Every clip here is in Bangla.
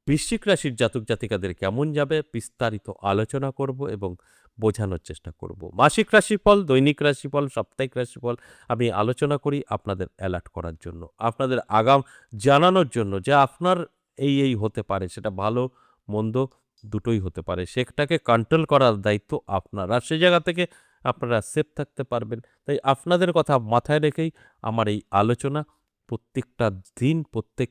বৃশ্চিক রাশির জাতক জাতিকাদের কেমন যাবে বিস্তারিত আলোচনা করব এবং বোঝানোর চেষ্টা করব। মাসিক রাশিফল, দৈনিক রাশিফল, সাপ্তাহিক রাশিফল আমি আলোচনা করি আপনাদের অ্যালার্ট করার জন্য, আপনাদের আগাম জানানোর জন্য যে আপনার এই হতে পারে, সেটা ভালো মন্দ দুটোই হতে পারে, সেটাকে কন্ট্রোল করার দায়িত্ব আপনার, আর সে জায়গা থেকে আপনারা সেফ থাকতে পারবেন। তাই আপনাদের কথা মাথায় রেখেই আমার এই আলোচনা প্রত্যেকটা দিন, প্রত্যেক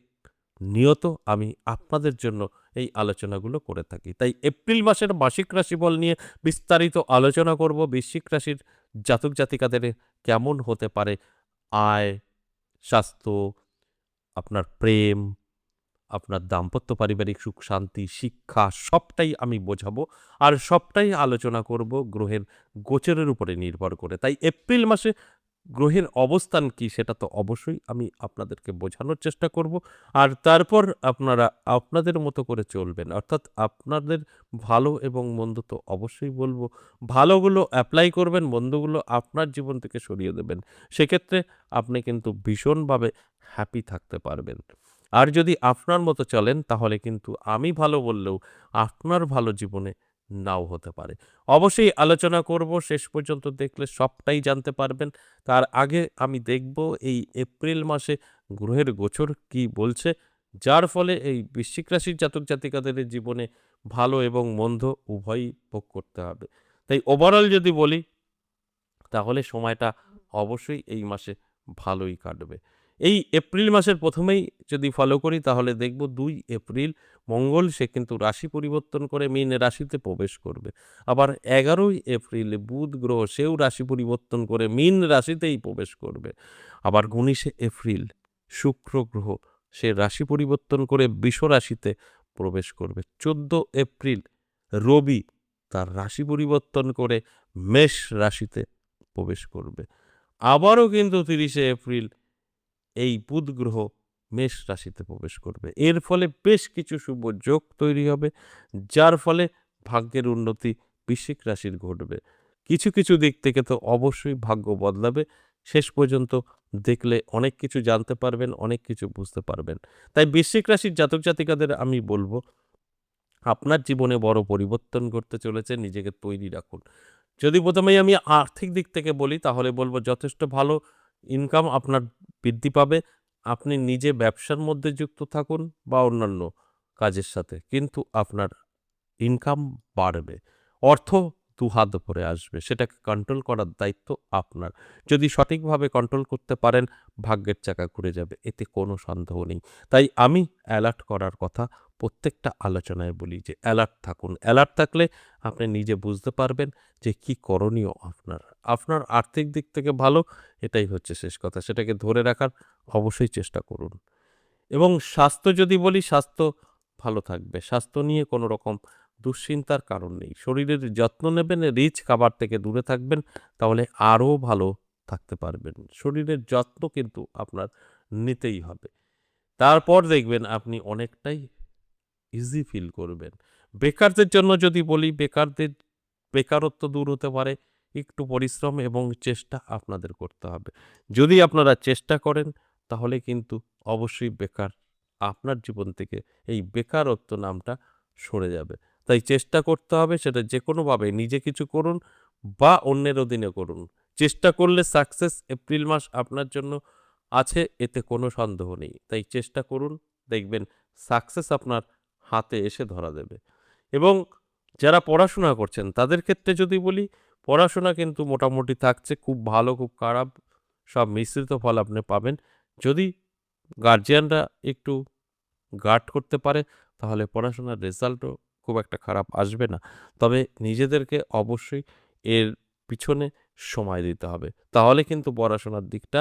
নিয়ত আমি আপনাদের জন্য এই আলোচনাগুলো করে থাকি। তাই এপ্রিল মাসের মাসিক রাশিফল নিয়ে বিস্তারিত আলোচনা করব। বৃশ্চিক রাশির জাতক জাতিকাদের কেমন হতে পারে আয়, স্বাস্থ্য, আপনার প্রেম, আপনার দাম্পত্য পারিবারিক সুখ শান্তি, শিক্ষা সবটাই আমি বোঝাবো, আর সবটাই আলোচনা করব গ্রহের গোচরের উপরে নির্ভর করে। তাই এপ্রিল মাসে গ্রহের অবস্থান কি সেটা তো অবশ্যই আমি আপনাদেরকে বোঝানোর চেষ্টা করব, আর তারপর আপনারা আপনাদের মতো করে চলবেন। অর্থাৎ আপনাদের ভালো এবং মন্দ তো অবশ্যই বলবো, ভালোগুলো অ্যাপ্লাই করবেন, মন্দগুলো আপনার জীবন থেকে সরিয়ে দেবেন। সেক্ষেত্রে আপনি কিন্তু ভীষণভাবে হ্যাপি থাকতে পারবেন। আর যদি আপনার মতো চলেন তাহলে কিন্তু আমি ভালো বললেও আপনার ভালো জীবনে নাও হতে পারে। অবশ্যই আলোচনা করব, শেষ পর্যন্ত দেখলে সবটাই জানতে পারবেন। তার আগে আমি দেখব এই এপ্রিল মাসে গ্রহের গোচর কি বলছে, যার ফলে এই বৃশ্চিক রাশির জাতক জাতিকাদের জীবনে ভালো এবং মন্দ উভয়ই ভোগ করতে হবে। তাই ওভারঅল যদি বলি তাহলে সময়টা অবশ্যই এই মাসে ভালোই কাটবে। এই এপ্রিল মাসের প্রথমেই যদি ফলো করি তাহলে দেখব 2 এপ্রিল মঙ্গল সে কিন্তু রাশি পরিবর্তন করে মীন রাশিতে প্রবেশ করবে। আবার 11ই এপ্রিল বুধ গ্রহ সেও রাশি পরিবর্তন করে মীন রাশিতেই প্রবেশ করবে। আবার 19শে এপ্রিল শুক্র গ্রহ সে রাশি পরিবর্তন করে বৃষ রাশিতে প্রবেশ করবে। 14 এপ্রিল রবি তার রাশি পরিবর্তন করে মেষ রাশিতে প্রবেশ করবে। আবারও কিন্তু 30শে এপ্রিল এই বুধ গ্রহ মেষ রাশিতে প্রবেশ করবে। এর ফলে বেশ কিছু শুভ যোগ তৈরি হবে, যার ফলে ভাগ্যের উন্নতি বৃশ্চিক রাশির ঘটবে। কিছু কিছু দিক থেকে তো অবশ্যই ভাগ্য বদলাবে। শেষ পর্যন্ত দেখলে অনেক কিছু জানতে পারবেন, অনেক কিছু বুঝতে পারবেন। তাই বৃশ্চিক রাশির জাতক জাতিকাদের আমি বলবো, আপনার জীবনে বড় পরিবর্তন ঘটতে চলেছে, নিজেকে তৈরি রাখুন। যদি প্রথমেই আমি আর্থিক দিক থেকে বলি তাহলে বলবো যথেষ্ট ভালো ইনকাম আপনার বৃদ্ধি পাবে। আপনি নিজে ব্যবসার মধ্যে যুক্ত থাকুন বা অন্যান্য কাজের সাথে, কিন্তু আপনার ইনকাম বাড়বে। অর্থ দুহাত ভরে আসবে। সেটাকে কন্ট্রোল করার দায়িত্ব আপনার। যদি সঠিকভাবে কন্ট্রোল করতে পারেন, ভাগ্যের চাকা ঘুরে যাবে। এতে কোনো সন্দেহ নেই। তাই আমি অ্যালার্ট করার কথা প্রত্যেকটা আলোচনায় বলি যে অ্যালার্ট থাকুন। অ্যালার্ট থাকলে আপনি নিজে বুঝতে পারবেন যে কি করণীয় আপনার। আপনার আর্থিক দিক থেকে ভালো, এটাই হচ্ছে শেষ কথা। সেটাকে ধরে রাখার অবশ্যই চেষ্টা করুন। এবং স্বাস্থ্য যদি বলি, স্বাস্থ্য ভালো থাকবে। স্বাস্থ্য নিয়ে কোনো রকম দুশ্চিন্তার কারণ নেই। শরীরের যত্ন নেবেন, রিচ খাবার থেকে দূরে থাকবেন, তাহলে আরও ভালো থাকতে পারবেন। শরীরের যত্ন কিন্তু আপনার নিতেই হবে। তারপর দেখবেন আপনি অনেকটাই ইজি ফিল করবেন। বেকারদের জন্য যদি বলি, বেকারত্ব দূর হতে পারে একটু পরিশ্রম এবং চেষ্টা আপনাদের করতে হবে। যদি আপনারা চেষ্টা করেন তাহলে কিন্তু অবশ্যই বেকার আপনার জীবন থেকে এই বেকারত্ব নামটা সরে যাবে। তাই চেষ্টা করতে হবে, সেটা যেকোনোভাবে নিজে কিছু করুন বা অন্যের অধীনে করুন। চেষ্টা করলে সাকসেস এপ্রিল মাস আপনার জন্য আছে, এতে কোনো সন্দেহ নেই। তাই চেষ্টা করুন, দেখবেন সাকসেস আপনার হাতে এসে ধরা দেবে। এবং যারা পড়াশোনা করছেন তাদের ক্ষেত্রে যদি বলি, পড়াশোনা কিন্তু মোটামুটি থাকছে, খুব ভালো খুব খারাপ সব মিশ্রিত ফল আপনি পাবেন। যদি গার্জিয়ানরা একটু গার্ড করতে পারে তাহলে পড়াশোনার রেজাল্টও খুব একটা খারাপ আসবে না। তবে নিজেদেরকে অবশ্যই এর পিছনে সময় দিতে হবে, তাহলে কিন্তু পড়াশোনার দিকটা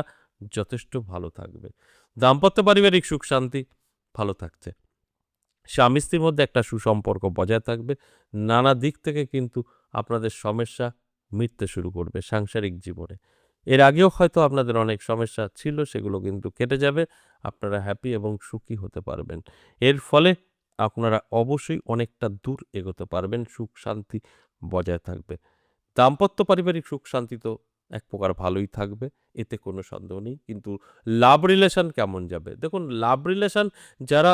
যথেষ্ট ভালো থাকবে। দাম্পত্য পারিবারিক সুখ শান্তি ভালো থাকছে, স্বামী স্ত্রীর মধ্যে একটা সুসম্পর্ক বজায় থাকবে। নানা দিক থেকে কিন্তু আপনাদের সমস্যা মিটতে শুরু করবে সাংসারিক জীবনে। এর আগেও হয়তো আপনাদের অনেক সমস্যা ছিল, সেগুলো কিন্তু কেটে যাবে। আপনারা হ্যাপি এবং সুখী হতে পারবেন। এর ফলে আপনারা অবশ্যই অনেকটা দূর এগোতে পারবেন, সুখ শান্তি বজায় থাকবে। দাম্পত্য পারিবারিক সুখ শান্তি তো এক প্রকার ভালোই থাকবে, এতে কোনো সন্দেহ নেই। কিন্তু লাভ রিলেশন কেমন যাবে? দেখুন, লাভ রিলেশন যারা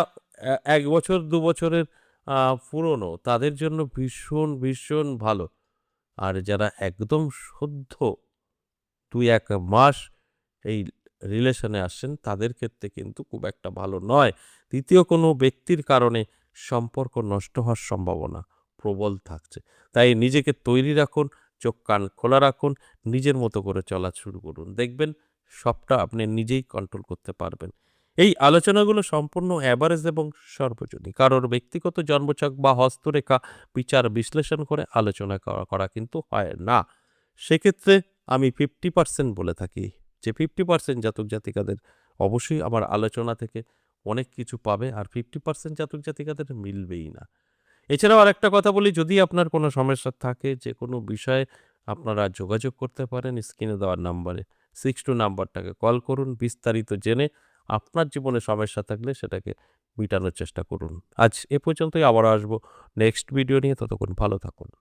১ বছর ২ বছরের পুরনো তাদের জন্য ভীষণ, ভীষণ ভালো। আর যারা একদম সদ্য ২-১ মাস এই রিলেশনে আসছেন তাদের ক্ষেত্রে কিন্তু খুব একটা ভালো নয়। ৩য় কোনো ব্যক্তির কারণে সম্পর্ক নষ্ট হওয়ার সম্ভাবনা প্রবল থাকছে। তাই নিজেকে তৈরি রাখুন, চোখ কান খোলা রাখুন, নিজের মতো করে চলা শুরু করুন। দেখবেন সবটা আপনি নিজেই কন্ট্রোল করতে পারবেন। এই আলোচনাগুলো সম্পূর্ণ এভারেজ এবং সর্বজনীন। কারোর ব্যক্তিগত জন্মছক বা হস্তরেখা বিচার বিশ্লেষণ করে আলোচনা করা কিন্তু হয় না। সেক্ষেত্রে আমি 50% বলে থাকি যে 50% জাতক জাতিকাদের অবশ্যই আমার আলোচনা থেকে অনেক কিছু পাবে আর 50% জাতক জাতিকাদের মিলবেই না। এছাড়াও আরেকটা কথা বলি, যদি আপনার কোনো সমস্যা থাকে যে কোনো বিষয়ে আপনারা যোগাযোগ করতে পারেন স্ক্রিনে দেওয়ার নাম্বারে। 62 নাম্বারটাকে কল করুন, বিস্তারিত জেনে আপনার জীবনে সমস্যা থাকলে সেটাকে মিটানোর চেষ্টা করুন। আজ এ পর্যন্তই, আবারও আসবো নেক্সট ভিডিও নিয়ে। ততক্ষণ ভালো থাকুন।